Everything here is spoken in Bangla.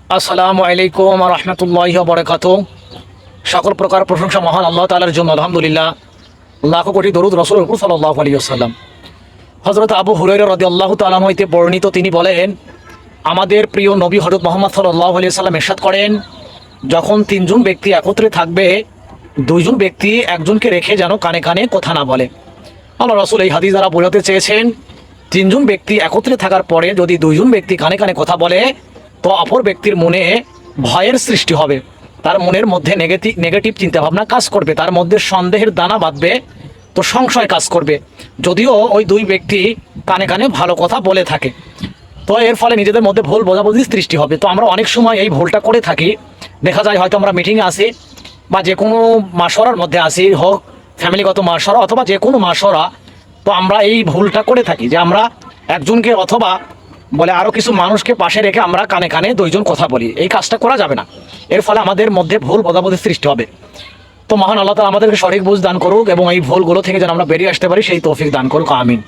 আসসালামু আলাইকুম রহমতুল্লাহি ওয়া বারাকাতুহু। সকল প্রকার প্রশংসা মহান আল্লাহ তাআলার জন্য, আলহামদুলিল্লাহ। লাখো কোটি দরুদ রাসূলের উপর সাল্লাল্লাহু আলাইহি ওয়াসাল্লাম। হযরত আবু হুরায়রা রাদিয়াল্লাহু তাআলা হইতে বর্ণিত, তিনি বলেন, আমাদের প্রিয় নবী হযরত মুহাম্মদ সাল্লাল্লাহু আলাইহি ওয়াসাল্লাম ইরশাদ করেন, যখন তিনজন ব্যক্তি একত্রে থাকবে, দুইজন ব্যক্তি একজনকে রেখে যেন কানে কানে কথা না বলে। আল্লাহ রাসূল এই হাদিস দ্বারা বোঝাতে চেয়েছেন, তিনজন ব্যক্তি একত্রে থাকার পরে যদি দুইজন ব্যক্তি কানে কানে কথা বলে, তো অপর ব্যক্তির মনে ভয়ের সৃষ্টি হবে, তার মনের মধ্যে নেগেটিভ চিন্তাভাবনা কাজ করবে, তার মধ্যে সন্দেহের দানা বাঁধবে, তো সংশয় কাজ করবে, যদিও ওই দুই ব্যক্তি কানে কানে ভালো কথা বলে থাকে। তো এর ফলে নিজেদের মধ্যে ভুল বোঝাবুঝি সৃষ্টি হবে। তো আমরা অনেক সময় এই ভুলটা করে থাকি। দেখা যায় হয়তো আমরা মিটিংয়ে আসি বা যে কোনো মাসরার মধ্যে আসি, হোক ফ্যামিলিগত মাসরা অথবা যে কোনো মাসরা, তো আমরা এই ভুলটা করে থাকি যে আমরা একজনকে অথবা বলে আরও কিছু মানুষকে পাশে রেখে আমরা কানে কানে দুইজন কথা বলি। এই কাজটা করা যাবে না, এর ফলে আমাদের মধ্যে ভুল বোঝাবুঝি সৃষ্টি হবে। তো মহান আল্লাহ তাআলা আমাদেরকে সঠিক বুঝ দান করুক এবং এই ভুলগুলো থেকে যেন আমরা বেরিয়ে আসতে পারি, সেই তৌফিক দান করুক। আমিন।